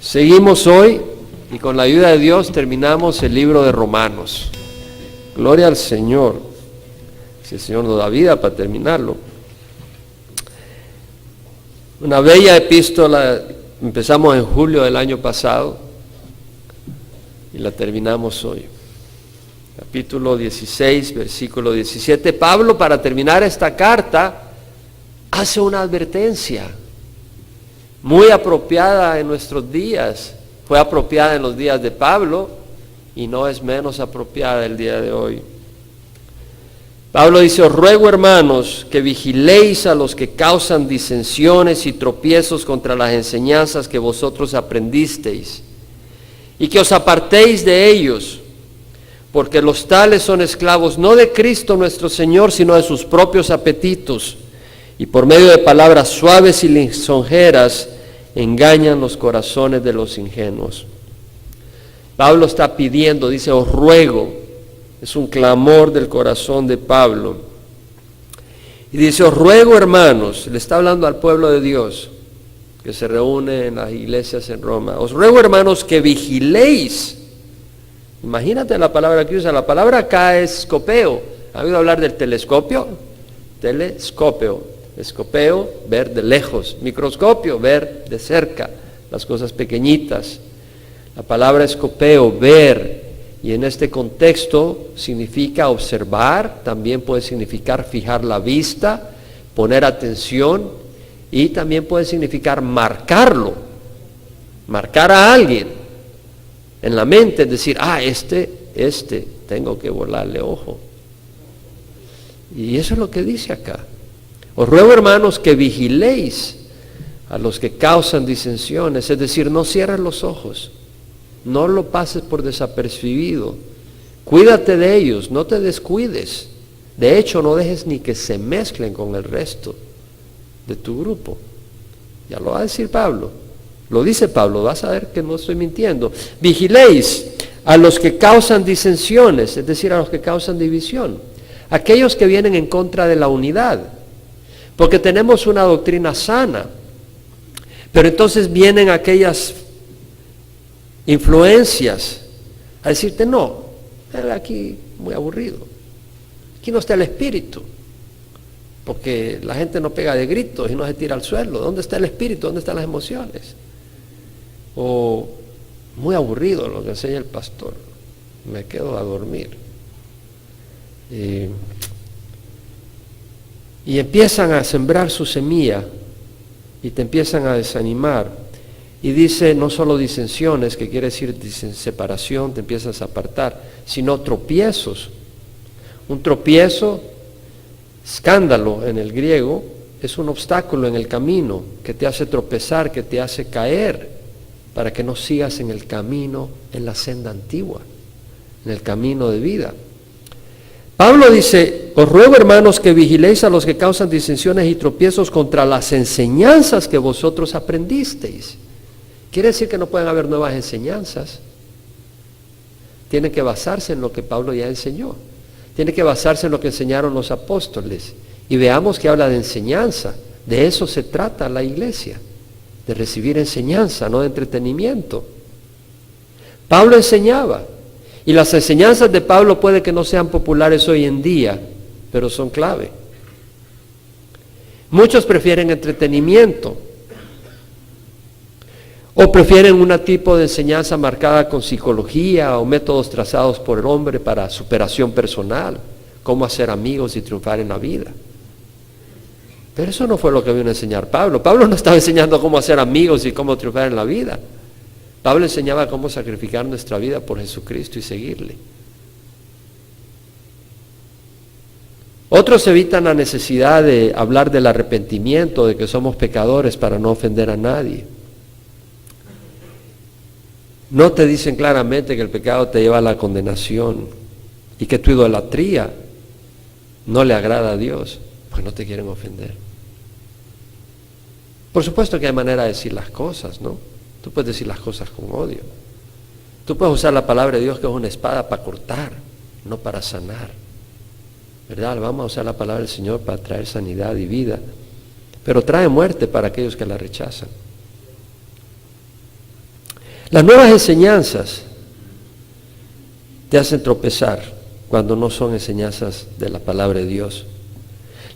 Seguimos hoy y con la ayuda de Dios terminamos el libro de Romanos. Gloria al Señor. Si el Señor nos da vida para terminarlo. Una bella epístola, empezamos en julio del año pasado y la terminamos hoy. Capítulo 16, versículo 17. Pablo, para terminar esta carta, hace una advertencia muy apropiada en nuestros días. Fue apropiada en los días de Pablo y no es menos apropiada el día de hoy. Pablo dice: os ruego, hermanos, que vigiléis a los que causan disensiones y tropiezos contra las enseñanzas que vosotros aprendisteis, y que os apartéis de ellos, porque los tales son esclavos no de Cristo nuestro Señor, sino de sus propios apetitos, y por medio de palabras suaves y lisonjeras engañan los corazones de los ingenuos. Pablo está pidiendo, dice, os ruego, es un clamor del corazón de Pablo. Y dice, os ruego, hermanos, le está hablando al pueblo de Dios, que se reúne en las iglesias en Roma. Os ruego, hermanos, que vigiléis. Imagínate la palabra que usa, la palabra acá es scopeo. ¿Ha oído hablar del telescopio? Telescopio. Escopeo, ver de lejos. Microscopio, ver de cerca las cosas pequeñitas. La palabra escopeo, ver, y en este contexto significa observar, también puede significar fijar la vista, poner atención, y también puede significar marcarlo, marcar a alguien en la mente, es decir, tengo que volarle ojo. Y eso es lo que dice acá. Os ruego, hermanos, que vigiléis a los que causan disensiones, es decir, no cierres los ojos, no lo pases por desapercibido, cuídate de ellos, no te descuides, de hecho no dejes ni que se mezclen con el resto de tu grupo. Ya lo va a decir Pablo, lo dice Pablo, vas a ver que no estoy mintiendo. Vigiléis a los que causan disensiones, es decir, a los que causan división, aquellos que vienen en contra de la unidad. Porque tenemos una doctrina sana, pero entonces vienen aquellas influencias a decirte, no, aquí muy aburrido, aquí no está el espíritu, porque la gente no pega de gritos y no se tira al suelo. ¿Dónde está el espíritu? ¿Dónde están las emociones? O muy aburrido lo que enseña el pastor, me quedo a dormir. Y empiezan a sembrar su semilla y te empiezan a desanimar. Y dice, no solo disensiones, que quiere decir separación, te empiezas a apartar, sino tropiezos. Un tropiezo, escándalo en el griego, es un obstáculo en el camino que te hace tropezar, que te hace caer, para que no sigas en el camino, en la senda antigua, en el camino de vida. Pablo dice, os ruego, hermanos, que vigiléis a los que causan disensiones y tropiezos contra las enseñanzas que vosotros aprendisteis. Quiere decir que no pueden haber nuevas enseñanzas. Tienen que basarse en lo que Pablo ya enseñó. Tiene que basarse en lo que enseñaron los apóstoles. Y veamos que habla de enseñanza. De eso se trata la iglesia, de recibir enseñanza, no de entretenimiento. Pablo enseñaba. Y las enseñanzas de Pablo puede que no sean populares hoy en día, pero son clave. Muchos prefieren entretenimiento o prefieren un tipo de enseñanza marcada con psicología o métodos trazados por el hombre para superación personal, cómo hacer amigos y triunfar en la vida. Pero eso no fue lo que vino a enseñar Pablo. Pablo no estaba enseñando cómo hacer amigos y cómo triunfar en la vida. Pablo enseñaba cómo sacrificar nuestra vida por Jesucristo y seguirle. Otros evitan la necesidad de hablar del arrepentimiento, de que somos pecadores para no ofender a nadie. No te dicen claramente que el pecado te lleva a la condenación y que tu idolatría no le agrada a Dios, pues no te quieren ofender. Por supuesto que hay manera de decir las cosas, ¿no? Tú puedes decir las cosas con odio. Tú puedes usar la palabra de Dios, que es una espada para cortar, no para sanar. ¿Verdad? Vamos a usar la palabra del Señor para traer sanidad y vida, pero trae muerte para aquellos que la rechazan. Las nuevas enseñanzas te hacen tropezar cuando no son enseñanzas de la palabra de Dios.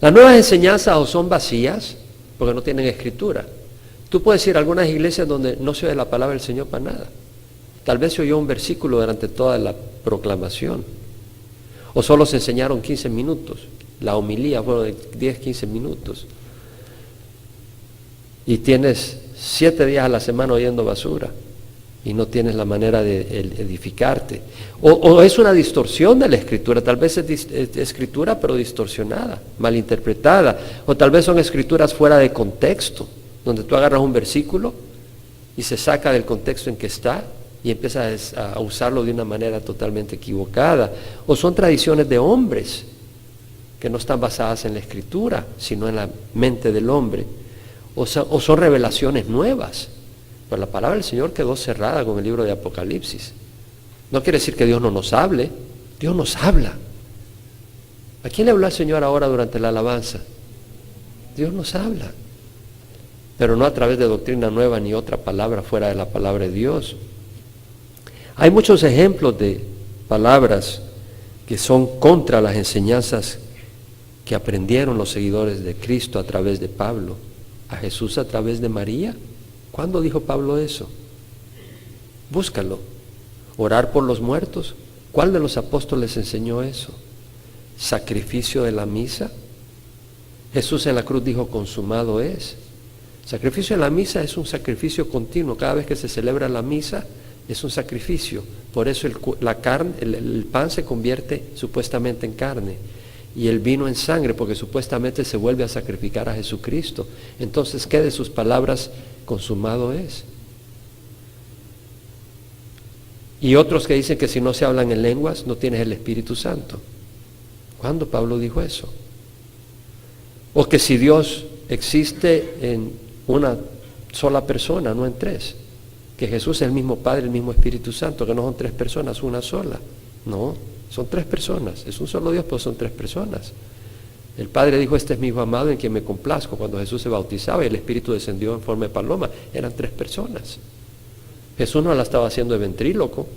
Las nuevas enseñanzas o son vacías porque no tienen escritura. Tú puedes ir a algunas iglesias donde no se oye la palabra del Señor para nada. Tal vez se oyó un versículo durante toda la proclamación. O solo se enseñaron 15 minutos. La homilía fueron de 10, 15 minutos. Y tienes 7 días a la semana oyendo basura. Y no tienes la manera de edificarte. O es una distorsión de la escritura. Tal vez es escritura pero distorsionada, malinterpretada. O tal vez son escrituras fuera de contexto, donde tú agarras un versículo y se saca del contexto en que está y empiezas a usarlo de una manera totalmente equivocada. O son tradiciones de hombres que no están basadas en la escritura, sino en la mente del hombre. O son revelaciones nuevas. Pero la palabra del Señor quedó cerrada con el libro de Apocalipsis. No quiere decir que Dios no nos hable. Dios nos habla. ¿A quién le habló el Señor ahora durante la alabanza? Dios nos habla. Pero no a través de doctrina nueva ni otra palabra fuera de la palabra de Dios. Hay muchos ejemplos de palabras que son contra las enseñanzas que aprendieron los seguidores de Cristo a través de Pablo, a Jesús a través de María. ¿Cuándo dijo Pablo eso? Búscalo. Orar por los muertos. ¿Cuál de los apóstoles enseñó eso? Sacrificio de la misa. Jesús en la cruz dijo, consumado es. Sacrificio de la misa es un sacrificio continuo. Cada vez que se celebra la misa es un sacrificio. Por eso el pan se convierte supuestamente en carne y el vino en sangre, porque supuestamente se vuelve a sacrificar a Jesucristo. Entonces, ¿qué de sus palabras? Consumado es. Y otros que dicen que si no se hablan en lenguas no tienes el Espíritu Santo. ¿Cuándo Pablo dijo eso? O que si Dios existe en una sola persona, no en tres, que Jesús es el mismo Padre, el mismo Espíritu Santo, que no son 3 personas, una sola. No, son 3 personas, es un solo Dios, pero son 3 personas. El Padre dijo, este es mi Hijo amado en quien me complazco. Cuando Jesús se bautizaba y el Espíritu descendió en forma de paloma, eran 3 personas. Jesús no la estaba haciendo de ventríloco.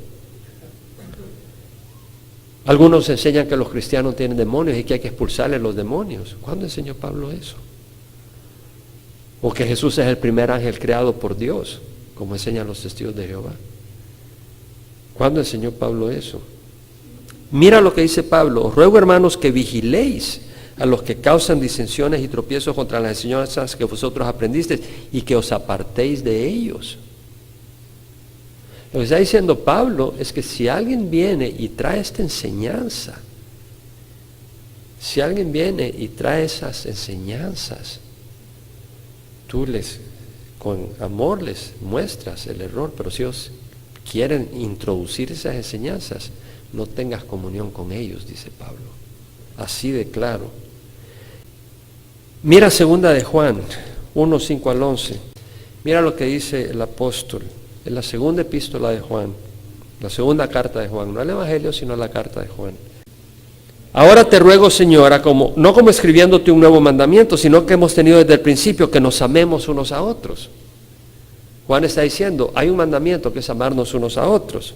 Algunos enseñan que los cristianos tienen demonios y que hay que expulsarles los demonios. ¿Cuándo enseñó Pablo eso? O que Jesús es el primer ángel creado por Dios, como enseñan los testigos de Jehová. ¿Cuándo enseñó Pablo eso? Mira lo que dice Pablo. Os ruego, hermanos, que vigiléis a los que causan disensiones y tropiezos contra las enseñanzas que vosotros aprendisteis y que os apartéis de ellos. Lo que está diciendo Pablo es que si alguien viene y trae esta enseñanza, si alguien viene y trae esas enseñanzas, tú con amor les muestras el error, pero si ellos quieren introducir esas enseñanzas, no tengas comunión con ellos, dice Pablo. Así de claro. Mira 2 de Juan 1, 5 al 11. Mira lo que dice el apóstol en la segunda epístola de Juan, la segunda carta de Juan, no el Evangelio, sino la carta de Juan. Ahora te ruego, Señora, no como escribiéndote un nuevo mandamiento, sino que hemos tenido desde el principio, que nos amemos unos a otros. Juan está diciendo, hay un mandamiento que es amarnos unos a otros.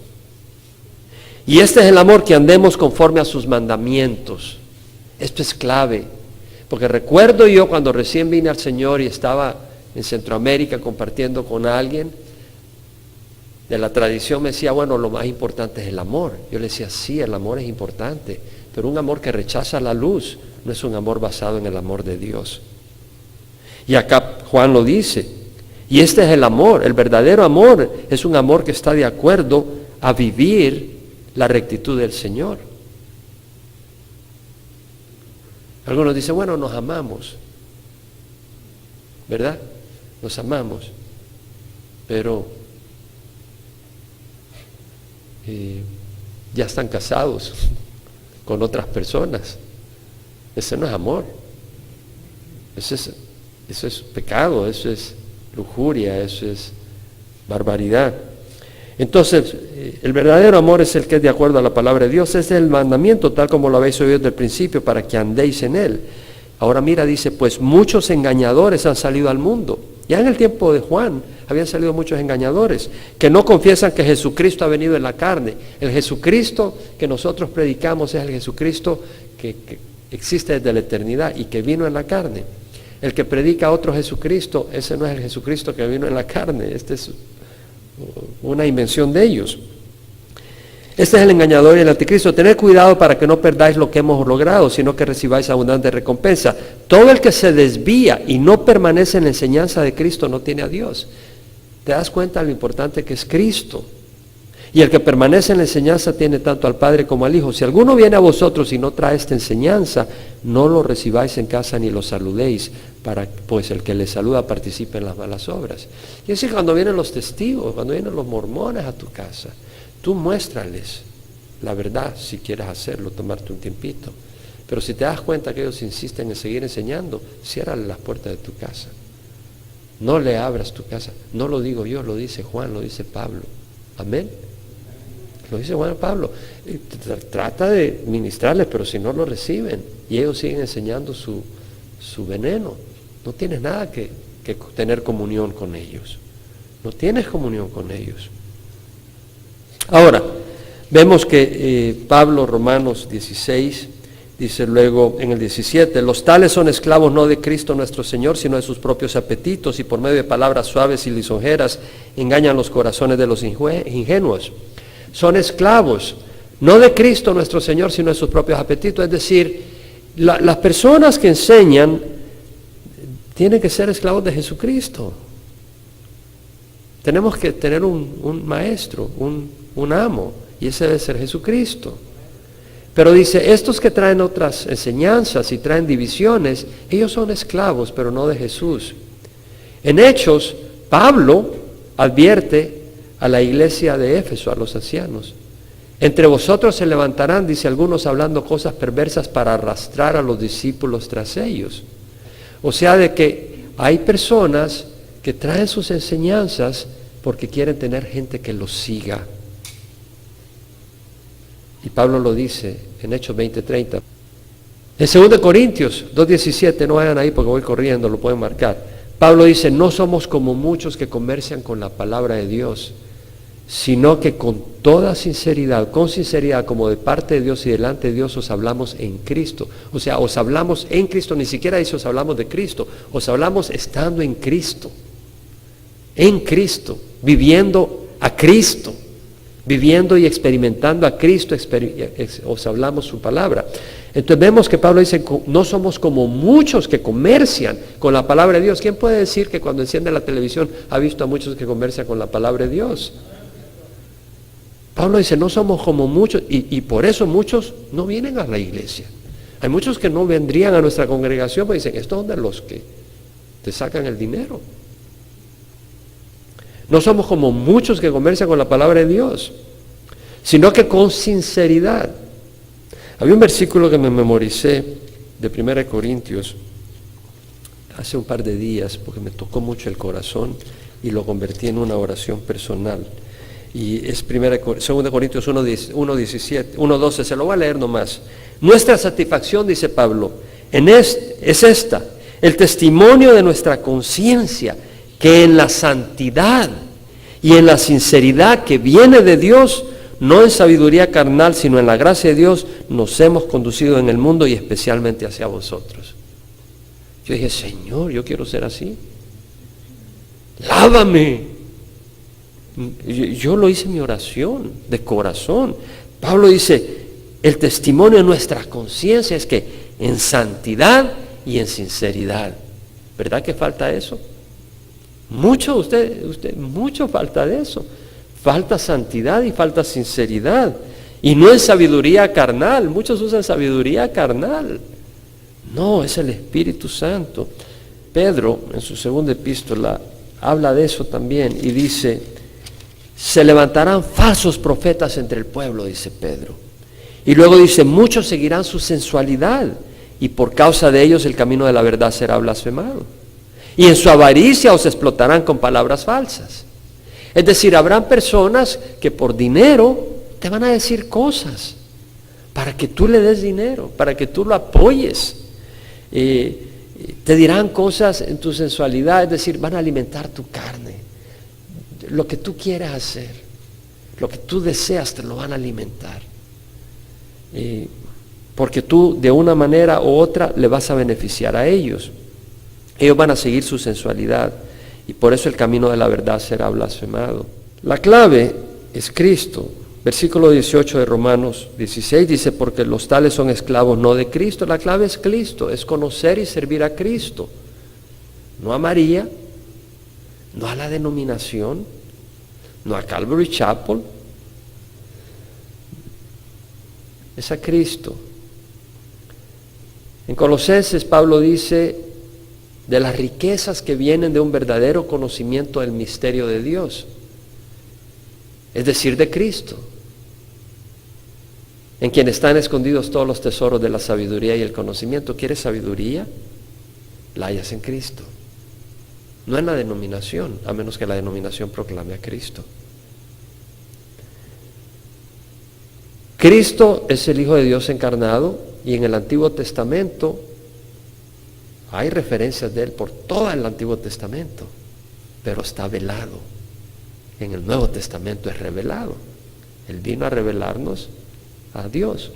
Y este es el amor, que andemos conforme a sus mandamientos. Esto es clave, porque recuerdo yo cuando recién vine al Señor y estaba en Centroamérica compartiendo con alguien de la tradición, me decía, bueno, lo más importante es el amor. Yo le decía, sí, el amor es importante, pero un amor que rechaza la luz no es un amor basado en el amor de Dios. Y acá Juan lo dice, y este es el amor, el verdadero amor es un amor que está de acuerdo a vivir la rectitud del Señor. Algunos dicen, bueno, nos amamos, ¿verdad? Nos amamos, pero ya están casados con otras personas. Ese no es amor. Eso es pecado, eso es lujuria, eso es barbaridad. Entonces, el verdadero amor es el que es de acuerdo a la palabra de Dios. Ese es el mandamiento, tal como lo habéis oído desde el principio, para que andéis en él. Ahora mira, dice, pues muchos engañadores han salido al mundo, Ya en el tiempo de Juan habían salido muchos engañadores que no confiesan que Jesucristo ha venido en la carne. El Jesucristo que nosotros predicamos es el Jesucristo que existe desde la eternidad y que vino en la carne. El que predica a otro Jesucristo, ese no es el Jesucristo que vino en la carne, este es una invención de ellos. Este es el engañador y el anticristo. Tened cuidado para que no perdáis lo que hemos logrado, sino que recibáis abundante recompensa. Todo el que se desvía y no permanece en la enseñanza de Cristo no tiene a Dios. ¿Te das cuenta de lo importante que es Cristo? Y el que permanece en la enseñanza tiene tanto al Padre como al Hijo. Si alguno viene a vosotros y no trae esta enseñanza, no lo recibáis en casa ni lo saludéis, pues el que le saluda participe en las malas obras. Y así cuando vienen los testigos, cuando vienen los mormones a tu casa, tú muéstrales la verdad si quieres hacerlo, tomarte un tiempito. Pero si te das cuenta que ellos insisten en seguir enseñando, ciérrale las puertas de tu casa. No le abras tu casa. No lo digo yo, lo dice Juan, lo dice Pablo. Amén. Lo dice Juan Pablo. Trata de ministrarles, pero si no lo reciben y ellos siguen enseñando su veneno, no tienes nada que tener comunión con ellos. No tienes comunión con ellos. Ahora, vemos que Pablo, Romanos 16, dice luego en el 17, los tales son esclavos no de Cristo nuestro Señor, sino de sus propios apetitos, y por medio de palabras suaves y lisonjeras engañan los corazones de los ingenuos. Son esclavos, no de Cristo nuestro Señor, sino de sus propios apetitos. Es decir, las personas que enseñan tienen que ser esclavos de Jesucristo. Tenemos que tener un maestro, un amo, y ese debe ser Jesucristo. Pero dice, estos que traen otras enseñanzas y traen divisiones, ellos son esclavos, pero no de Jesús. En Hechos, Pablo advierte a la iglesia de Éfeso, a los ancianos. Entre vosotros se levantarán, dice algunos, hablando cosas perversas para arrastrar a los discípulos tras ellos. O sea, de que hay personas que traen sus enseñanzas porque quieren tener gente que los siga. Y Pablo lo dice en Hechos 20:30. En 2 Corintios 2:17, no vayan ahí porque voy corriendo, lo pueden marcar. Pablo dice, no somos como muchos que comercian con la palabra de Dios, sino que con toda sinceridad, con sinceridad como de parte de Dios y delante de Dios os hablamos en Cristo. O sea, os hablamos en Cristo, ni siquiera dice os hablamos de Cristo, os hablamos estando en Cristo, viviendo a Cristo, viviendo y experimentando a Cristo, os hablamos su palabra. Entonces vemos que Pablo dice, no somos como muchos que comercian con la palabra de Dios. ¿Quién puede decir que cuando enciende la televisión ha visto a muchos que comercian con la palabra de Dios? Pablo dice, no somos como muchos, y por eso muchos no vienen a la iglesia. Hay muchos que no vendrían a nuestra congregación, porque dicen, estos son de los que te sacan el dinero. No somos como muchos que comercian con la palabra de Dios, sino que con sinceridad. Había un versículo que me memoricé de 1 Corintios hace un par de días, porque me tocó mucho el corazón y lo convertí en una oración personal. Y es 2 Corintios 1:12, se lo voy a leer nomás. Nuestra satisfacción, dice Pablo, es esta, el testimonio de nuestra conciencia, que en la santidad y en la sinceridad que viene de Dios, no en sabiduría carnal, sino en la gracia de Dios, nos hemos conducido en el mundo y especialmente hacia vosotros. Yo dije, Señor, yo quiero ser así. Lávame. Yo lo hice en mi oración, de corazón. Pablo dice, el testimonio de nuestra conciencia es que en santidad y en sinceridad. ¿Verdad que falta eso? Mucho falta de eso. Falta santidad y falta sinceridad. Y no en sabiduría carnal. Muchos usan sabiduría carnal. No, es el Espíritu Santo. Pedro, en su segunda epístola, habla de eso también y dice, se levantarán falsos profetas entre el pueblo, dice Pedro. Y luego dice, muchos seguirán su sensualidad y por causa de ellos el camino de la verdad será blasfemado. Y en su avaricia os explotarán con palabras falsas. Es decir, habrán personas que por dinero te van a decir cosas para que tú le des dinero, para que tú lo apoyes. Te dirán cosas en tu sensualidad, es decir, van a alimentar tu carne. Lo que tú quieras hacer, lo que tú deseas, te lo van a alimentar. Porque tú de una manera u otra le vas a beneficiar a ellos. Ellos van a seguir su sensualidad y por eso el camino de la verdad será blasfemado. La clave es Cristo. Versículo 18 de Romanos 16 dice, porque los tales son esclavos no de Cristo. La clave es Cristo, es conocer y servir a Cristo. No a María, no a la denominación, no a Calvary Chapel. Es a Cristo. En Colosenses Pablo dice de las riquezas que vienen de un verdadero conocimiento del misterio de Dios, es decir, de Cristo, en quien están escondidos todos los tesoros de la sabiduría y el conocimiento. ¿Quieres sabiduría? La hallas en Cristo, no en la denominación, a menos que la denominación proclame a Cristo. Cristo es el Hijo de Dios encarnado y en el Antiguo Testamento hay referencias de Él por todo el Antiguo Testamento, pero está velado. En el Nuevo Testamento es revelado. Él vino a revelarnos a Dios.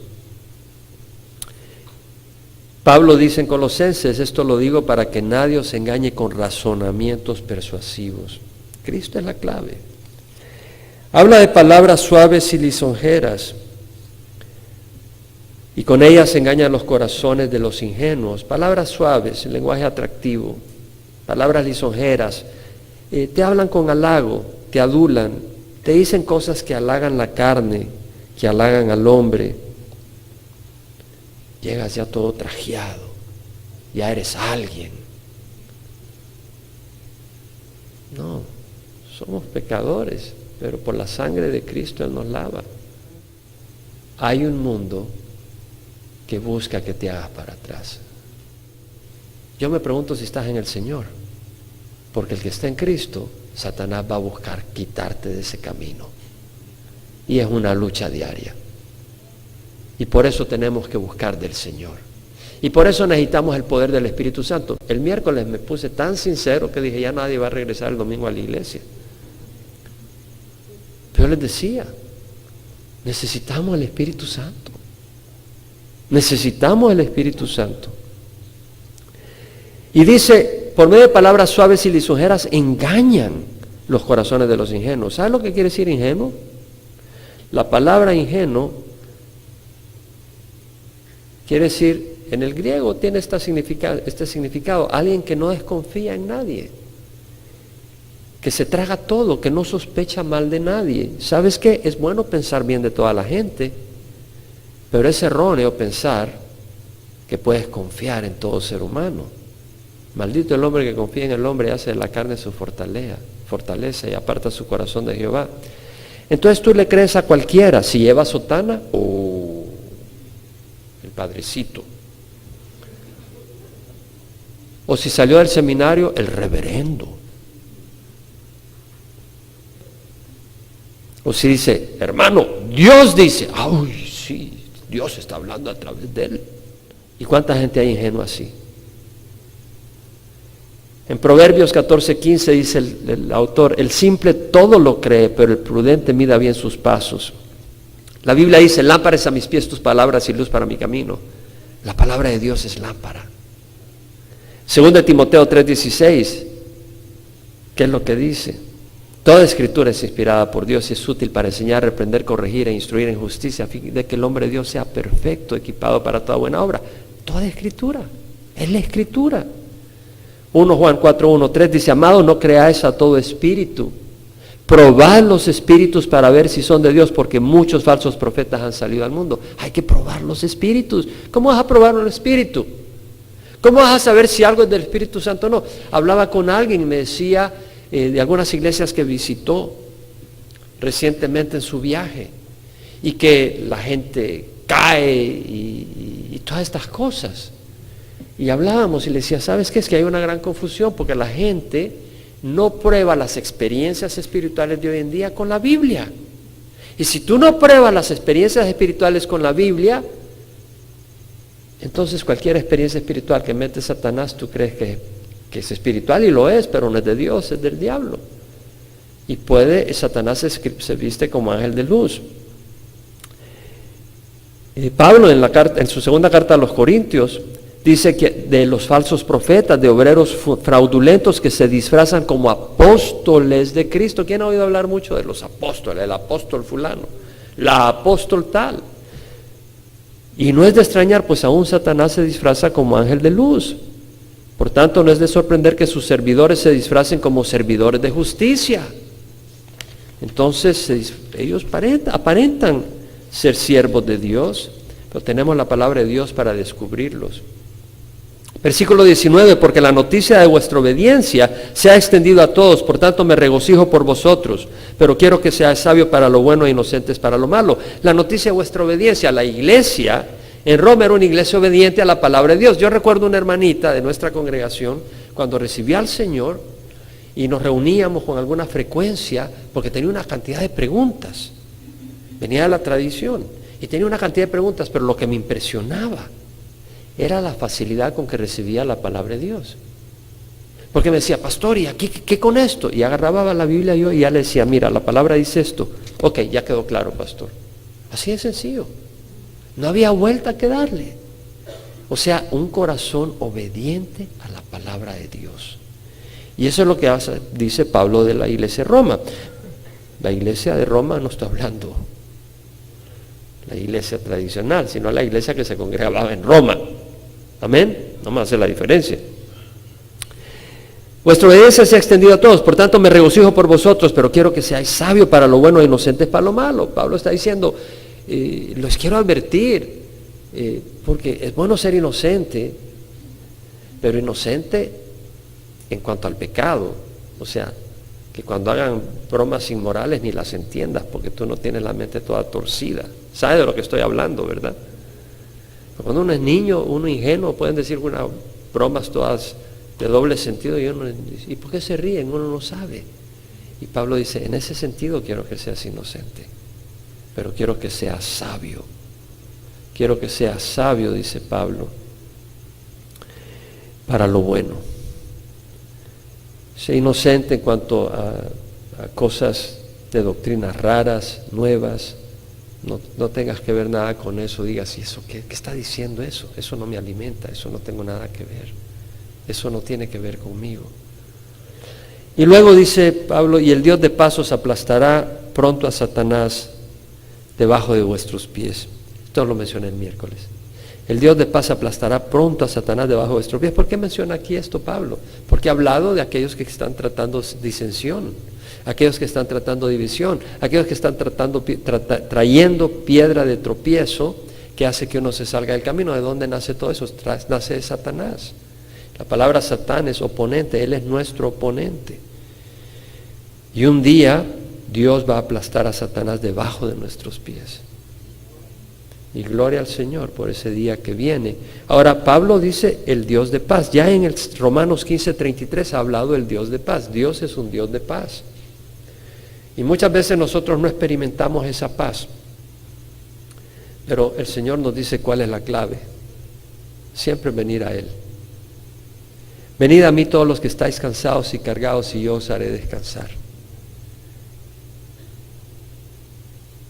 Pablo dice en Colosenses, esto lo digo para que nadie os engañe con razonamientos persuasivos. Cristo es la clave. Habla de palabras suaves y lisonjeras, y con ellas engañan los corazones de los ingenuos. Palabras suaves, lenguaje atractivo, palabras lisonjeras, te hablan con halago, te adulan, te dicen cosas que halagan la carne, que halagan al hombre. Llegas ya todo trajeado, ya eres alguien. No, somos pecadores, pero por la sangre de Cristo Él nos lava. Hay un mundo que busca que te hagas para atrás. Yo me pregunto si estás en el Señor, porque el que está en Cristo, Satanás va a buscar quitarte de ese camino. Y es una lucha diaria. Y por eso tenemos que buscar del Señor. Y por eso necesitamos el poder del Espíritu Santo. El miércoles me puse tan sincero que dije, ya nadie va a regresar el domingo a la iglesia. Pero les decía, necesitamos el Espíritu Santo. Necesitamos el Espíritu Santo. Y dice, por medio de palabras suaves y lisonjeras engañan los corazones de los ingenuos. ¿Sabes lo que quiere decir ingenuo? La palabra ingenuo quiere decir, en el griego tiene este significado, alguien que no desconfía en nadie, que se traga todo, que no sospecha mal de nadie. ¿Sabes qué? Es bueno pensar bien de toda la gente, pero es erróneo pensar que puedes confiar en todo ser humano. Maldito el hombre que confía en el hombre y hace de la carne su fortaleza y aparta su corazón de Jehová. Entonces tú le crees a cualquiera. Si lleva sotana, el padrecito. O si salió del seminario, el reverendo. O si dice, hermano, Dios dice, ¡ay, sí! Dios está hablando a través de él. ¿Y cuánta gente hay ingenua así? En Proverbios 14:15 dice el autor, el simple todo lo cree, pero el prudente mida bien sus pasos. La Biblia dice, lámpara es a mis pies tus palabras y luz para mi camino. La palabra de Dios es lámpara. Según de Timoteo 3:16, ¿qué es lo que dice? Toda escritura es inspirada por Dios y es útil para enseñar, reprender, corregir e instruir en justicia, a fin de que el hombre de Dios sea perfecto, equipado para toda buena obra. Toda escritura, es la escritura. 1 Juan 4:1-3 dice, amados, no creáis a todo espíritu, probad los espíritus para ver si son de Dios, porque muchos falsos profetas han salido al mundo. Hay que probar los espíritus. ¿Cómo vas a probar un espíritu? ¿Cómo vas a saber si algo es del Espíritu Santo o no? Hablaba con alguien y me decía de algunas iglesias que visitó recientemente en su viaje y que la gente cae y todas estas cosas. Y hablábamos y le decía, ¿sabes qué? Es que hay una gran confusión porque la gente no prueba las experiencias espirituales de hoy en día con la Biblia. Y si tú no pruebas las experiencias espirituales con la Biblia, Entonces cualquier experiencia espiritual que mete Satanás, tú crees que es espiritual, y lo es, pero no es de Dios, es del diablo. Y Satanás se viste como ángel de luz. Pablo en su segunda carta a los Corintios dice que de los falsos profetas, de obreros fraudulentos que se disfrazan como apóstoles de Cristo. ¿Quién ha oído hablar mucho de los apóstoles? El apóstol fulano, la apóstol tal. Y no es de extrañar, pues aún Satanás se disfraza como ángel de luz. Por tanto, no es de sorprender que sus servidores se disfracen como servidores de justicia. Entonces ellos aparentan ser siervos de Dios, pero tenemos la palabra de Dios para descubrirlos. Versículo 19, porque la noticia de vuestra obediencia se ha extendido a todos, por tanto me regocijo por vosotros, pero quiero que seáis sabios para lo bueno e inocentes para lo malo. La noticia de vuestra obediencia, la iglesia en Roma era una iglesia obediente a la palabra de Dios. Yo recuerdo una hermanita de nuestra congregación, cuando recibió al Señor, y nos reuníamos con alguna frecuencia, porque tenía una cantidad de preguntas, venía de la tradición, y tenía una cantidad de preguntas, pero lo que me impresionaba era la facilidad con que recibía la palabra de Dios. Porque me decía, pastor, ¿y aquí qué con esto? Y agarraba la Biblia yo y ya le decía, mira, la palabra dice esto. Ok, ya quedó claro, pastor. Así de sencillo. No había vuelta que darle. O sea, un corazón obediente a la palabra de Dios. Y eso es lo que dice Pablo de la iglesia de Roma. La iglesia de Roma no está hablando la iglesia tradicional, sino la iglesia que se congregaba en Roma. Amén. No me hace la diferencia. Vuestra obediencia se ha extendido a todos, por tanto me regocijo por vosotros, pero quiero que seáis sabios para lo bueno e inocentes para lo malo. Pablo está diciendo, los quiero advertir, porque es bueno ser inocente, pero inocente en cuanto al pecado. O sea, que cuando hagan bromas inmorales ni las entiendas, porque tú no tienes la mente toda torcida. ¿Sabes de lo que estoy hablando, verdad? Cuando uno es niño, uno ingenuo, pueden decir unas bromas todas de doble sentido, y uno dice, ¿y por qué se ríen? Uno no sabe. Y Pablo dice, en ese sentido quiero que seas inocente, pero quiero que seas sabio. Quiero que seas sabio, dice Pablo, para lo bueno. Sé inocente en cuanto a cosas de doctrinas raras, nuevas. No tengas que ver nada con eso. Digas, ¿y eso qué está diciendo eso? Eso no me alimenta, eso no tengo nada que ver. Eso no tiene que ver conmigo. Y luego dice Pablo, y el Dios de paz os aplastará pronto a Satanás debajo de vuestros pies. Esto lo mencioné el miércoles. El Dios de paz aplastará pronto a Satanás debajo de vuestros pies. ¿Por qué menciona aquí esto Pablo? Porque ha hablado de aquellos que están tratando disensión, aquellos que están tratando división, aquellos que están trayendo piedra de tropiezo que hace que uno se salga del camino. ¿De dónde nace todo eso? Nace de Satanás. La palabra Satán es oponente, él es nuestro oponente. Y un día Dios va a aplastar a Satanás debajo de nuestros pies. Y gloria al Señor por ese día que viene. Ahora Pablo dice el Dios de paz. Ya en el Romanos 15:33 ha hablado el Dios de paz. Dios es un Dios de paz. Y muchas veces nosotros no experimentamos esa paz. Pero el Señor nos dice cuál es la clave. Siempre venir a Él. Venid a mí todos los que estáis cansados y cargados, y yo os haré descansar.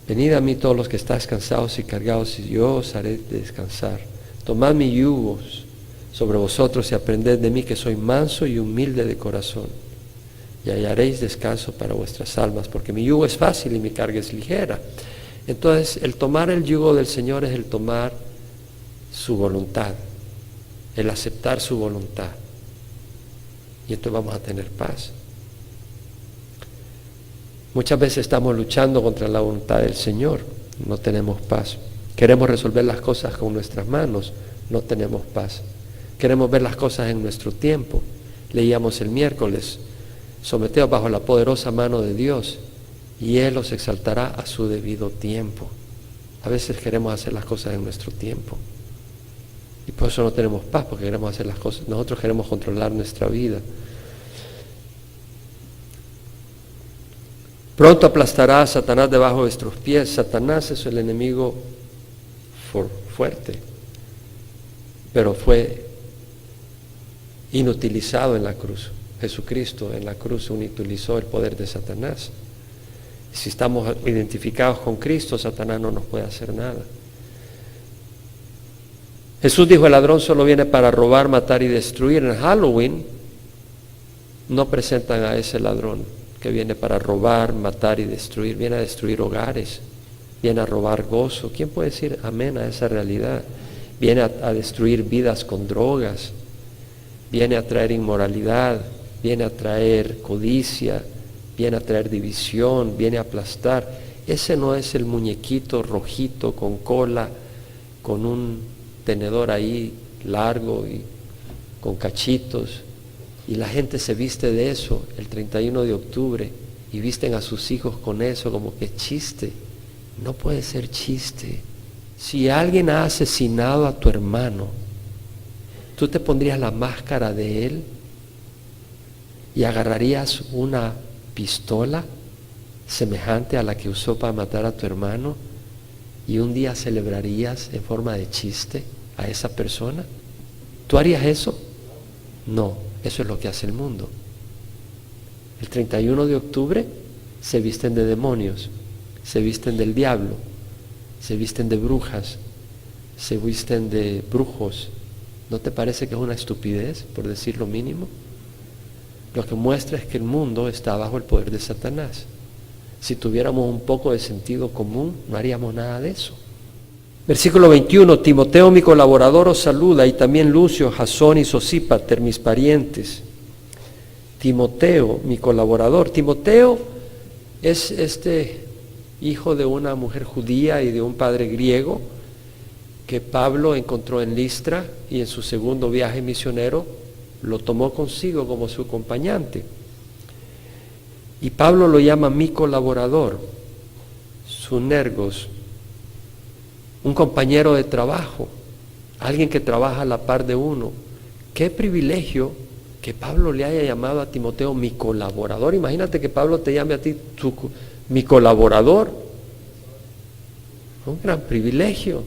Venid a mí todos los que estáis cansados y cargados, y yo os haré descansar. Tomad mi yugo sobre vosotros y aprended de mí, que soy manso y humilde de corazón, y hallaréis descanso para vuestras almas, porque mi yugo es fácil y mi carga es ligera. Entonces, el tomar el yugo del Señor es el tomar su voluntad, el aceptar su voluntad. Y entonces vamos a tener paz. Muchas veces estamos luchando contra la voluntad del Señor, no tenemos paz. Queremos resolver las cosas con nuestras manos, no tenemos paz. Queremos ver las cosas en nuestro tiempo. Leíamos el miércoles, someteos bajo la poderosa mano de Dios, y Él os exaltará a su debido tiempo. A veces queremos hacer las cosas en nuestro tiempo, y por eso no tenemos paz, porque queremos hacer las cosas, nosotros queremos controlar nuestra vida. Pronto aplastará a Satanás debajo de vuestros pies. Satanás es el enemigo fuerte. pero fue inutilizado en la cruz. Jesucristo en la cruz inutilizó el poder de Satanás. Y si estamos identificados con Cristo, Satanás no nos puede hacer nada. Jesús dijo, el ladrón solo viene para robar, matar y destruir. En Halloween no presentan a ese ladrón que viene para robar, matar y destruir. Viene a destruir hogares, viene a robar gozo. ¿Quién puede decir amén a esa realidad? Viene a destruir vidas con drogas, viene a traer inmoralidad, viene a traer codicia, viene a traer división, viene a aplastar. Ese no es el muñequito rojito con cola, con un tenedor ahí largo y con cachitos, y la gente se viste de eso el 31 de octubre y visten a sus hijos con eso como que chiste. No puede ser chiste. Si alguien ha asesinado a tu hermano, ¿tú te pondrías la máscara de él y agarrarías una pistola semejante a la que usó para matar a tu hermano y un día celebrarías en forma de chiste a esa persona? ¿Tú harías eso? No, eso es lo que hace el mundo. El 31 de octubre se visten de demonios, se visten del diablo, se visten de brujas, se visten de brujos. ¿No te parece que es una estupidez, por decir lo mínimo? Lo que muestra es que el mundo está bajo el poder de Satanás. Si tuviéramos un poco de sentido común, no haríamos nada de eso. Versículo 21, Timoteo, mi colaborador, os saluda, y también Lucio, Jasón y Sosípater, mis parientes. Timoteo, mi colaborador. Timoteo es este hijo de una mujer judía y de un padre griego que Pablo encontró en Listra, y en su segundo viaje misionero lo tomó consigo como su acompañante. Y Pablo lo llama mi colaborador, sunergos, un compañero de trabajo, alguien que trabaja a la par de uno. Qué privilegio que Pablo le haya llamado a Timoteo mi colaborador. Imagínate que Pablo te llame a ti mi colaborador. Un gran privilegio.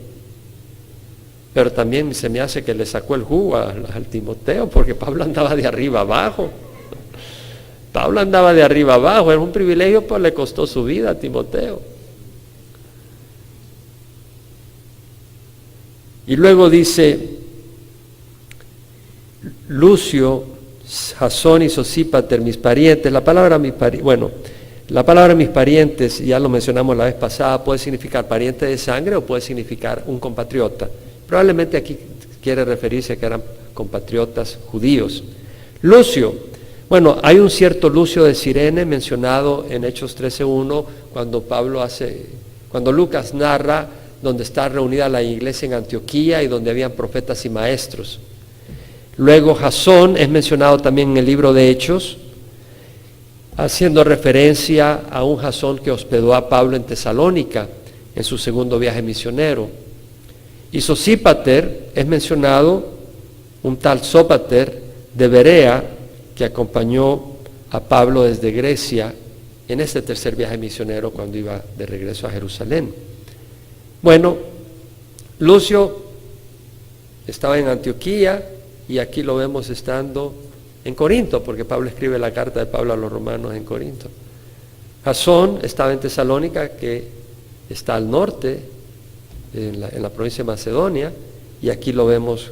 Pero también se me hace que le sacó el jugo al Timoteo, porque Pablo andaba de arriba abajo. Pablo andaba de arriba abajo, era un privilegio, pues le costó su vida a Timoteo. Y luego dice, Lucio, Jasón y Sosípater, mis parientes. La palabra mis parientes, ya lo mencionamos la vez pasada, puede significar pariente de sangre o puede significar un compatriota. Probablemente aquí quiere referirse a que eran compatriotas judíos. Lucio, bueno, hay un cierto Lucio de Cirene mencionado en Hechos 13:1 cuando Lucas narra donde está reunida la iglesia en Antioquía y donde habían profetas y maestros. Luego Jasón es mencionado también en el libro de Hechos, haciendo referencia a un Jasón que hospedó a Pablo en Tesalónica en su segundo viaje misionero. Y Sosípater es mencionado, un tal Sópater de Berea, que acompañó a Pablo desde Grecia en este tercer viaje misionero cuando iba de regreso a Jerusalén. Bueno, Lucio estaba en Antioquía y aquí lo vemos estando en Corinto, porque Pablo escribe la carta de Pablo a los romanos en Corinto. Jasón estaba en Tesalónica, que está al norte, en la provincia de Macedonia, y aquí lo vemos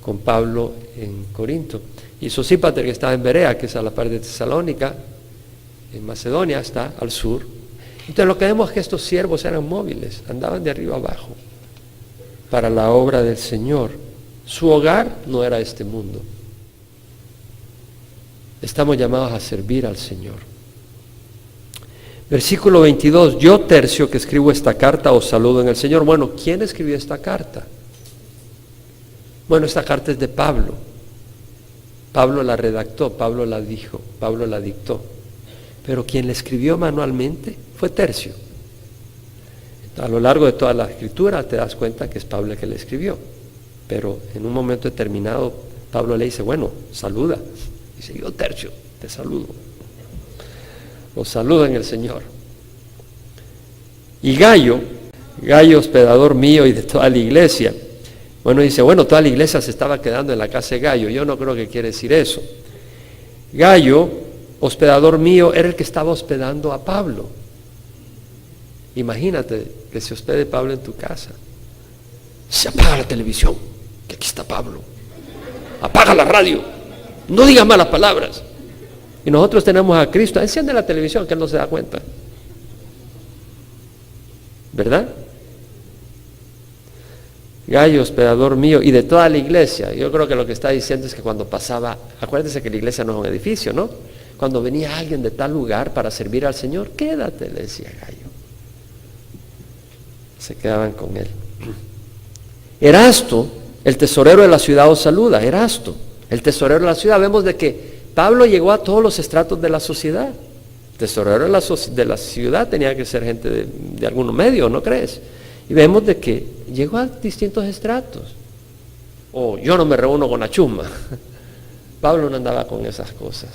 con Pablo en Corinto. Y Sosípater, que estaba en Berea, que es a la par de Tesalónica, en Macedonia, está al sur. Entonces lo que vemos es que estos siervos eran móviles, andaban de arriba abajo para la obra del Señor. Su hogar no era este mundo. Estamos llamados a servir al Señor. Versículo 22, yo Tercio, que escribo esta carta, os saludo en el Señor. Bueno, ¿quién escribió esta carta? Bueno, esta carta es de Pablo. Pablo la redactó, Pablo la dijo, Pablo la dictó. Pero quien la escribió manualmente fue Tercio. A lo largo de toda la escritura te das cuenta que es Pablo el que la escribió. Pero en un momento determinado Pablo le dice, bueno, saluda. Dice, yo Tercio, te saludo. Os saludo en el Señor. Y Gallo, hospedador mío y de toda la iglesia. Bueno, dice, bueno, toda la iglesia se estaba quedando en la casa de Gayo. Yo no creo que quiere decir eso. Gayo, hospedador mío, era el que estaba hospedando a Pablo. Imagínate que se hospede Pablo en tu casa. Se apaga la televisión, que aquí está Pablo. Apaga la radio, no digas malas palabras. Y nosotros tenemos a Cristo. Enciende la televisión, que él no se da cuenta. ¿Verdad? Gayo, hospedador mío, y de toda la iglesia. Yo creo que lo que está diciendo es que cuando pasaba, acuérdense que la iglesia no es un edificio, ¿no? Cuando venía alguien de tal lugar para servir al Señor, quédate, le decía Gayo. Se quedaban con él. Erasto, el tesorero de la ciudad, os saluda. Erasto, el tesorero de la ciudad. Vemos de que Pablo llegó a todos los estratos de la sociedad. El tesorero de la ciudad tenía que ser gente de algún medio, ¿no crees? Y vemos de que llegó a distintos estratos. Yo no me reúno con la chusma. Pablo no andaba con esas cosas.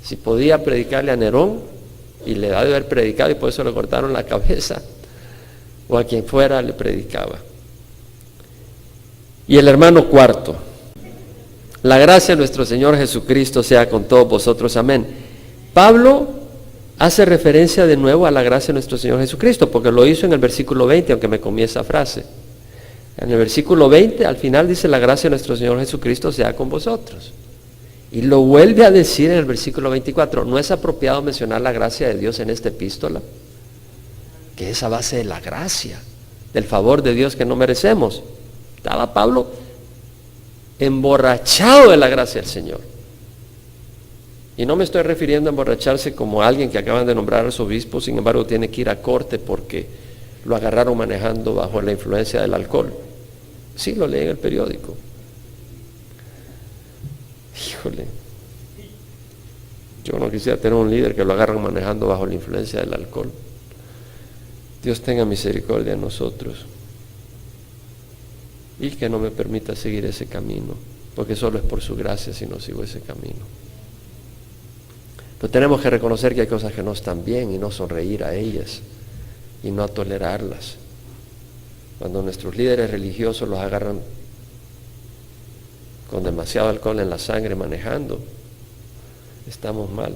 Si podía predicarle a Nerón, y le da de haber predicado, y por eso le cortaron la cabeza, o a quien fuera le predicaba. Y el hermano cuarto, la gracia de nuestro Señor Jesucristo sea con todos vosotros, amén. Pablo hace referencia de nuevo a la gracia de nuestro Señor Jesucristo, porque lo hizo en el versículo 20, aunque me comí esa frase. En el versículo 20, al final dice, la gracia de nuestro Señor Jesucristo sea con vosotros. Y lo vuelve a decir en el versículo 24, ¿no es apropiado mencionar la gracia de Dios en esta epístola? Que es a base de la gracia, del favor de Dios que no merecemos. Estaba Pablo emborrachado de la gracia del Señor. Y no me estoy refiriendo a emborracharse como alguien que acaban de nombrar a su obispo, sin embargo tiene que ir a corte porque lo agarraron manejando bajo la influencia del alcohol. Sí, lo leí en el periódico. Híjole, yo no quisiera tener un líder que lo agarran manejando bajo la influencia del alcohol. Dios tenga misericordia de nosotros y que no me permita seguir ese camino, porque solo es por su gracia si no sigo ese camino. Pero tenemos que reconocer que hay cosas que no están bien y no sonreír a ellas y no tolerarlas. Cuando nuestros líderes religiosos los agarran con demasiado alcohol en la sangre manejando, estamos mal.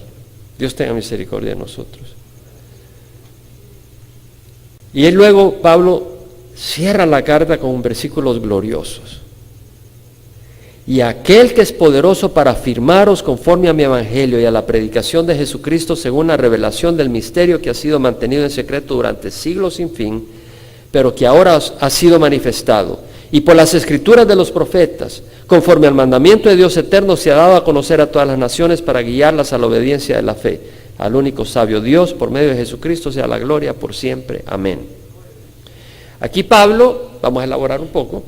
Dios tenga misericordia de nosotros. Y luego Pablo cierra la carta con versículos gloriosos. Y aquel que es poderoso para afirmaros conforme a mi evangelio y a la predicación de Jesucristo según la revelación del misterio que ha sido mantenido en secreto durante siglos sin fin, pero que ahora ha sido manifestado. Y por las escrituras de los profetas, conforme al mandamiento de Dios eterno, se ha dado a conocer a todas las naciones para guiarlas a la obediencia de la fe. Al único sabio Dios, por medio de Jesucristo, sea la gloria por siempre. Amén. Aquí Pablo, vamos a elaborar un poco.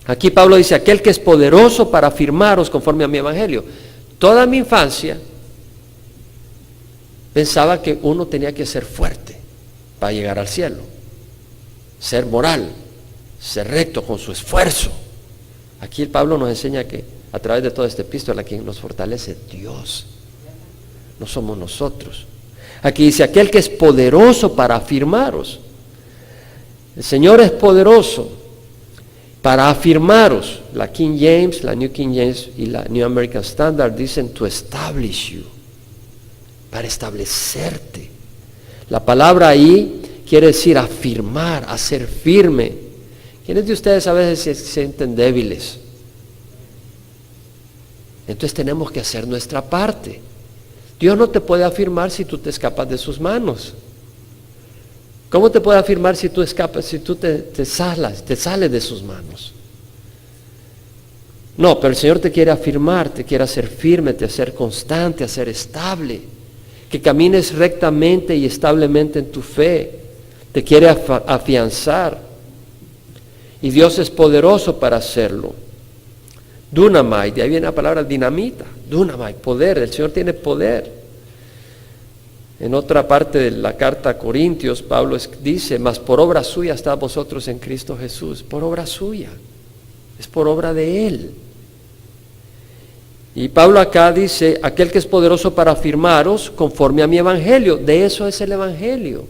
Aquí Pablo dice, aquel que es poderoso para afirmaros conforme a mi evangelio. Toda mi infancia pensaba que uno tenía que ser fuerte para llegar al cielo, ser moral, ser recto con su esfuerzo. Aquí el Pablo nos enseña que a través de toda esta epístola quien nos fortalece Dios, no somos nosotros. Aquí dice, aquel que es poderoso para afirmaros. El Señor es poderoso para afirmaros. La King James, la New King James y la New American Standard dicen to establish you, para establecerte. La palabra ahí quiere decir afirmar, hacer firme. ¿Quiénes de ustedes a veces se sienten débiles? Entonces tenemos que hacer nuestra parte. Dios no te puede afirmar si tú te escapas de sus manos. ¿Cómo te puede afirmar si tú escapas, si tú te sales de sus manos? No, pero el Señor te quiere afirmar, te quiere hacer firme, te hacer constante, hacer estable, que camines rectamente y establemente en tu fe, te quiere afianzar. Y Dios es poderoso para hacerlo. Dunamai, de ahí viene la palabra dinamita, dunamai, poder, el Señor tiene poder. En otra parte de la carta a Corintios, Pablo dice, mas por obra suya estáis vosotros en Cristo Jesús. Por obra suya, es por obra de Él. Y Pablo acá dice, aquel que es poderoso para afirmaros conforme a mi evangelio. De eso es el evangelio.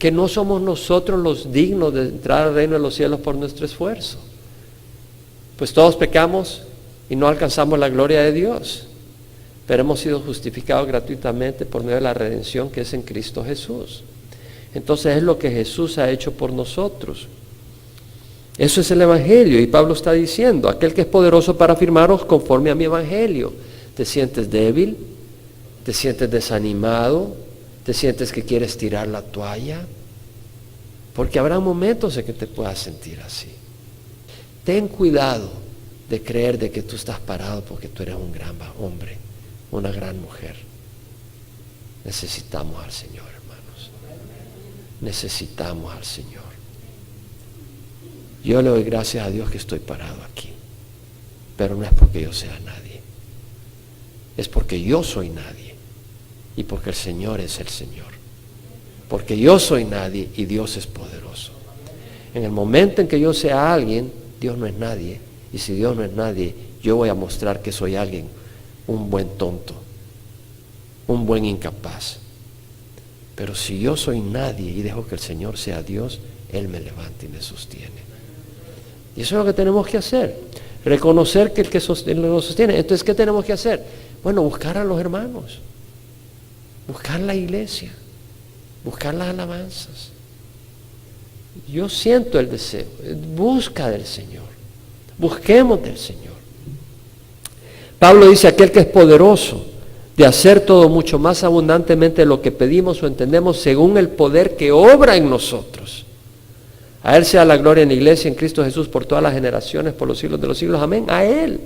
que no somos nosotros los dignos de entrar al reino de los cielos por nuestro esfuerzo. Pues todos pecamos y no alcanzamos la gloria de Dios, pero hemos sido justificados gratuitamente por medio de la redención que es en Cristo Jesús. Entonces es lo que Jesús ha hecho por nosotros. Eso es el Evangelio, y Pablo está diciendo, aquel que es poderoso para afirmaros conforme a mi Evangelio. ¿Te sientes débil? ¿Te sientes desanimado? ¿Te sientes que quieres tirar la toalla? Porque habrá momentos en que te puedas sentir así. Ten cuidado de creer de que tú estás parado porque tú eres un gran hombre, una gran mujer. Necesitamos al Señor, hermanos. Necesitamos al Señor. Yo le doy gracias a Dios que estoy parado aquí, pero no es porque yo sea nadie, es porque yo soy nadie y porque el Señor es el Señor, porque yo soy nadie y Dios es poderoso. En el momento en que yo sea alguien, Dios no es nadie, y si Dios no es nadie, yo voy a mostrar que soy alguien, un buen tonto, un buen incapaz. Pero si yo soy nadie y dejo que el Señor sea Dios, Él me levanta y me sostiene. Y eso es lo que tenemos que hacer, reconocer que el que nos sostiene. Entonces, ¿qué tenemos que hacer? Bueno, buscar a los hermanos, buscar la iglesia, buscar las alabanzas. Yo siento el deseo, busca del Señor, busquemos del Señor. Pablo dice, aquel que es poderoso de hacer todo mucho más abundantemente de lo que pedimos o entendemos según el poder que obra en nosotros. A Él sea la gloria en la iglesia, en Cristo Jesús, por todas las generaciones, por los siglos de los siglos. Amén. A Él.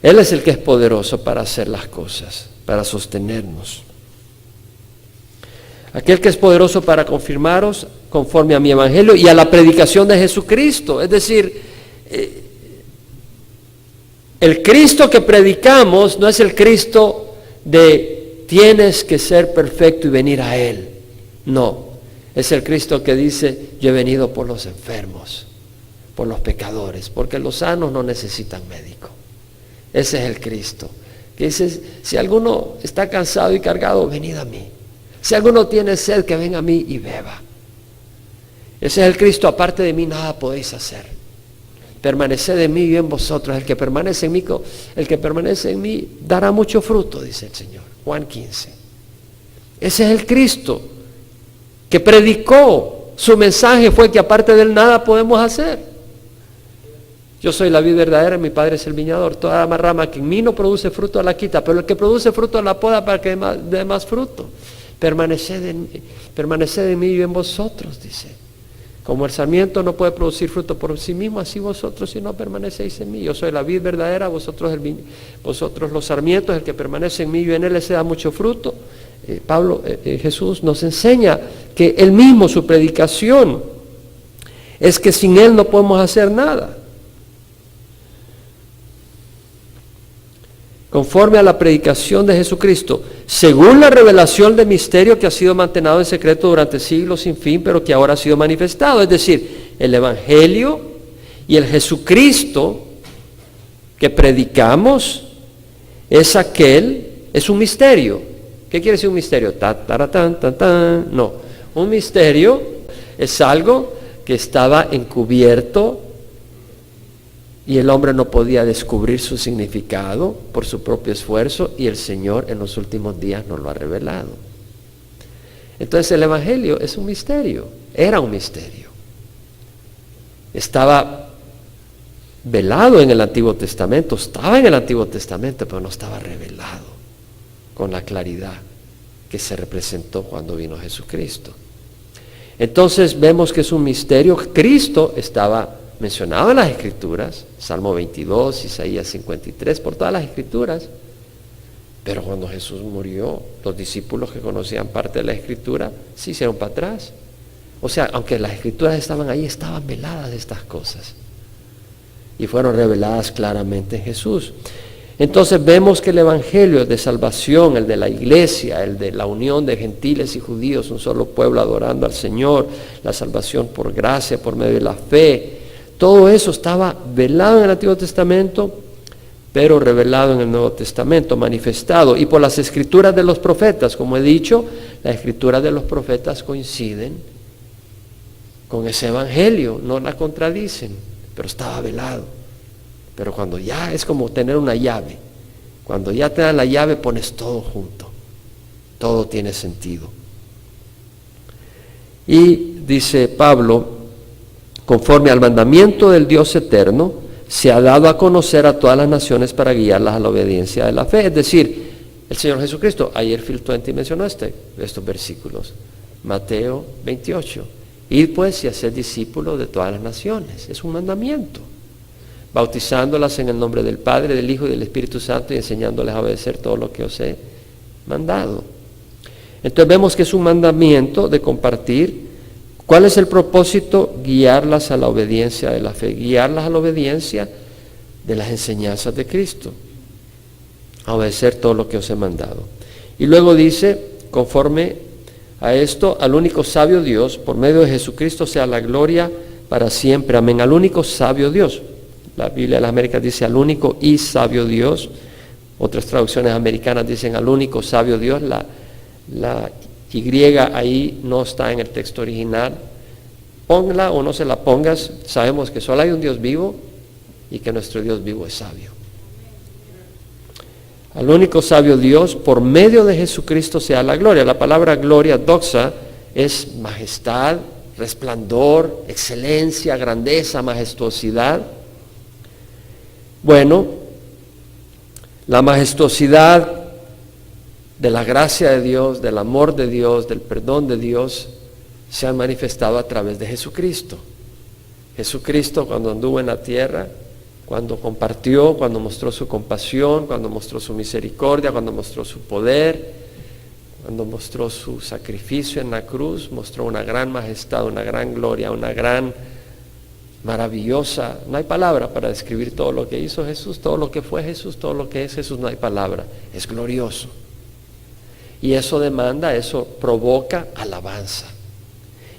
Él es el que es poderoso para hacer las cosas, para sostenernos. Aquel que es poderoso para confirmaros conforme a mi evangelio y a la predicación de Jesucristo. Es decir, el Cristo que predicamos no es el Cristo de tienes que ser perfecto y venir a Él. No. Es el Cristo que dice, yo he venido por los enfermos, por los pecadores, porque los sanos no necesitan médico. Ese es el Cristo, que dice, si alguno está cansado y cargado, venid a mí. Si alguno tiene sed, que venga a mí y beba. Ese es el Cristo, aparte de mí nada podéis hacer. Permaneced en mí y en vosotros. El que permanece en mí dará mucho fruto, dice el Señor. Juan 15. Ese es el Cristo que predicó. Su mensaje fue que aparte de él nada podemos hacer. Yo soy la vid verdadera, mi Padre es el viñador. Toda rama que en mí no produce fruto la quita, pero el que produce fruto la poda para que dé más fruto. Permaneced en mí y en vosotros, dice. Como el sarmiento no puede producir fruto por sí mismo, así vosotros si no permanecéis en mí. Yo soy la vid verdadera, vosotros los sarmientos, el que permanece en mí y en él se da mucho fruto. Jesús nos enseña que él mismo, su predicación, es que sin él no podemos hacer nada. Conforme a la predicación de Jesucristo, según la revelación del misterio que ha sido mantenido en secreto durante siglos sin fin, pero que ahora ha sido manifestado. Es decir, el Evangelio y el Jesucristo que predicamos es un misterio. ¿Qué quiere decir un misterio? No, un misterio es algo que estaba encubierto y el hombre no podía descubrir su significado por su propio esfuerzo, y el Señor en los últimos días nos lo ha revelado. Entonces el Evangelio es un misterio, era un misterio. Estaba velado en el Antiguo Testamento, estaba en el Antiguo Testamento, pero no estaba revelado con la claridad que se representó cuando vino Jesucristo. Entonces vemos que es un misterio. Cristo estaba mencionado en las Escrituras, Salmo 22, Isaías 53, por todas las Escrituras, pero cuando Jesús murió, los discípulos que conocían parte de la Escritura se hicieron para atrás. O sea, aunque las Escrituras estaban ahí, estaban veladas estas cosas y fueron reveladas claramente en Jesús. Entonces vemos que el Evangelio de salvación, el de la iglesia, el de la unión de gentiles y judíos, un solo pueblo adorando al Señor, la salvación por gracia, por medio de la fe, todo eso estaba velado en el Antiguo Testamento, pero revelado en el Nuevo Testamento, manifestado, y por las escrituras de los profetas. Como he dicho, las escrituras de los profetas coinciden con ese evangelio, no la contradicen, pero estaba velado. Pero cuando ya es como tener una llave, cuando ya te dan la llave pones todo junto, todo tiene sentido. Y dice Pablo, conforme al mandamiento del Dios eterno, se ha dado a conocer a todas las naciones para guiarlas a la obediencia de la fe. Es decir, el Señor Jesucristo, ayer Phil Twenty mencionó estos versículos, Mateo 28, id pues y haced discípulos de todas las naciones, es un mandamiento, bautizándolas en el nombre del Padre, del Hijo y del Espíritu Santo y enseñándoles a obedecer todo lo que os he mandado. Entonces vemos que es un mandamiento de compartir. ¿Cuál es el propósito? Guiarlas a la obediencia de la fe, guiarlas a la obediencia de las enseñanzas de Cristo, a obedecer todo lo que os he mandado. Y luego dice, conforme a esto, al único sabio Dios, por medio de Jesucristo, sea la gloria para siempre. Amén. Al único sabio Dios. La Biblia de las Américas dice al único y sabio Dios. Otras traducciones americanas dicen al único sabio Dios. La Y ahí no está en el texto original. Póngala o no se la pongas, sabemos que solo hay un Dios vivo y que nuestro Dios vivo es sabio. Al único sabio Dios, por medio de Jesucristo sea la gloria. La palabra gloria, doxa, es majestad, resplandor, excelencia, grandeza, majestuosidad. Bueno, la majestuosidad de la gracia de Dios, del amor de Dios, del perdón de Dios, se han manifestado a través de Jesucristo. Jesucristo, cuando anduvo en la tierra, cuando compartió, cuando mostró su compasión, cuando mostró su misericordia, cuando mostró su poder, cuando mostró su sacrificio en la cruz, mostró una gran majestad, una gran gloria, una gran maravillosa, no hay palabra para describir todo lo que hizo Jesús, todo lo que fue Jesús, todo lo que es Jesús, no hay palabra, es glorioso. Y eso demanda, eso provoca alabanza.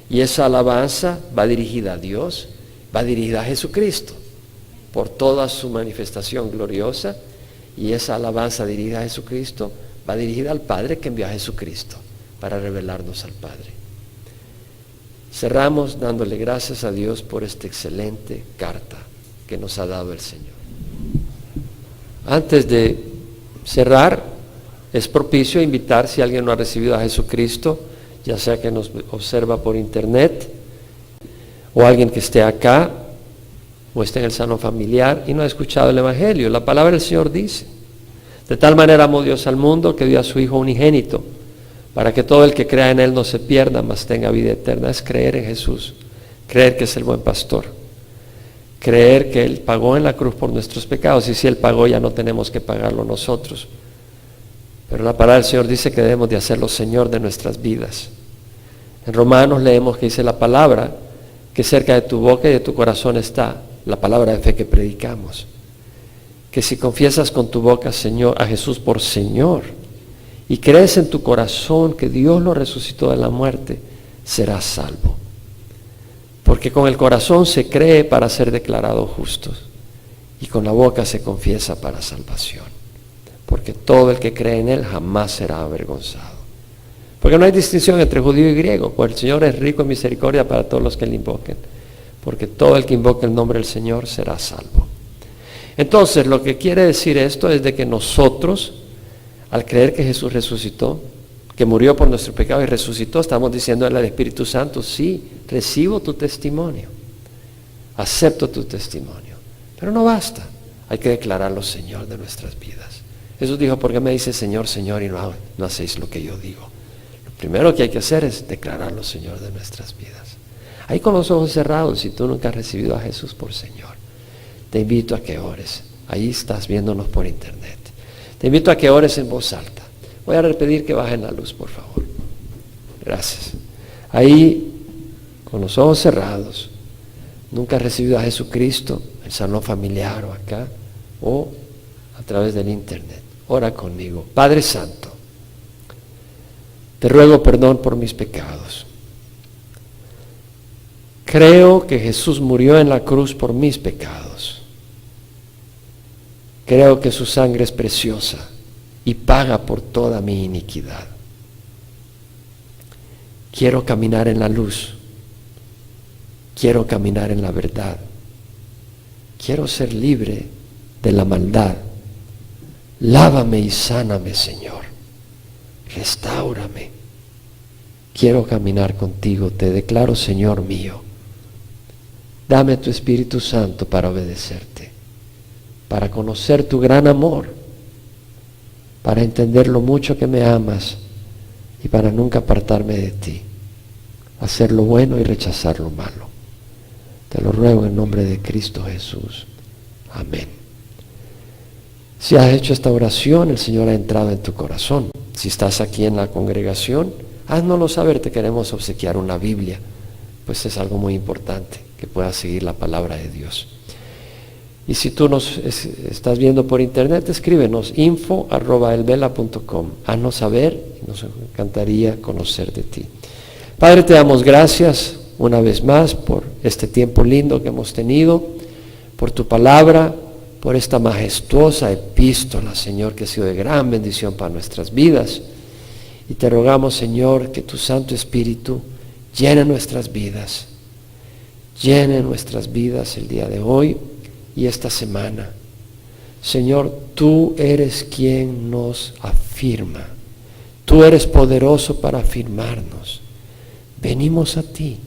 Y esa alabanza va dirigida a Dios, va dirigida a Jesucristo, por toda su manifestación gloriosa, y esa alabanza dirigida a Jesucristo va dirigida al Padre que envió a Jesucristo para revelarnos al Padre. Cerramos dándole gracias a Dios por esta excelente carta que nos ha dado el Señor. Antes de cerrar, es propicio invitar, si alguien no ha recibido a Jesucristo, ya sea que nos observa por internet, o alguien que esté acá, o esté en el salón familiar y no ha escuchado el Evangelio. La palabra del Señor dice, de tal manera amó Dios al mundo que dio a su Hijo unigénito, para que todo el que crea en Él no se pierda, mas tenga vida eterna. Es creer en Jesús, creer que es el buen pastor, creer que Él pagó en la cruz por nuestros pecados, y si Él pagó ya no tenemos que pagarlo nosotros. Pero la palabra del Señor dice que debemos de hacerlo Señor de nuestras vidas. En Romanos leemos que dice la palabra, que cerca de tu boca y de tu corazón está la palabra de fe que predicamos. Que si confiesas con tu boca Señor, a Jesús por Señor, y crees en tu corazón que Dios lo resucitó de la muerte, serás salvo. Porque con el corazón se cree para ser declarado justos, y con la boca se confiesa para salvación. Porque todo el que cree en Él jamás será avergonzado. Porque no hay distinción entre judío y griego, pues el Señor es rico en misericordia para todos los que le invoquen. Porque todo el que invoque el nombre del Señor será salvo. Entonces, lo que quiere decir esto es de que nosotros, al creer que Jesús resucitó, que murió por nuestro pecado y resucitó, estamos diciendo al Espíritu Santo, sí, recibo tu testimonio, acepto tu testimonio. Pero no basta, hay que declararlo Señor de nuestras vidas. Jesús dijo, ¿por qué me dice Señor, Señor y no hacéis lo que yo digo? Lo primero que hay que hacer es declararlo Señor de nuestras vidas. Ahí con los ojos cerrados, si tú nunca has recibido a Jesús por Señor, te invito a que ores. Ahí estás viéndonos por internet. Te invito a que ores en voz alta. Voy a pedir que bajen la luz, por favor. Gracias. Ahí, con los ojos cerrados, nunca has recibido a Jesucristo, el salón familiar o acá, o a través del internet. Ora conmigo. Padre Santo, te ruego perdón por mis pecados. Creo que Jesús murió en la cruz por mis pecados. Creo que su sangre es preciosa y paga por toda mi iniquidad. Quiero caminar en la luz. Quiero caminar en la verdad. Quiero ser libre de la maldad. Lávame y sáname, Señor. Restáurame. Quiero caminar contigo. Te declaro, Señor mío. Dame tu Espíritu Santo para obedecerte, para conocer tu gran amor, para entender lo mucho que me amas y para nunca apartarme de ti, hacer lo bueno y rechazar lo malo. Te lo ruego en nombre de Cristo Jesús. Amén. Si has hecho esta oración, el Señor ha entrado en tu corazón. Si estás aquí en la congregación, háznoslo saber, te queremos obsequiar una Biblia, pues es algo muy importante que puedas seguir la palabra de Dios. Y si tú nos estás viendo por internet, escríbenos info@elvela.com. Haznos saber, nos encantaría conocer de ti. Padre, te damos gracias una vez más por este tiempo lindo que hemos tenido, por tu palabra, por esta majestuosa epístola, Señor, que ha sido de gran bendición para nuestras vidas. Y te rogamos, Señor, que tu Santo Espíritu llene nuestras vidas el día de hoy y esta semana. Señor, tú eres quien nos afirma. Tú eres poderoso para afirmarnos. Venimos a ti.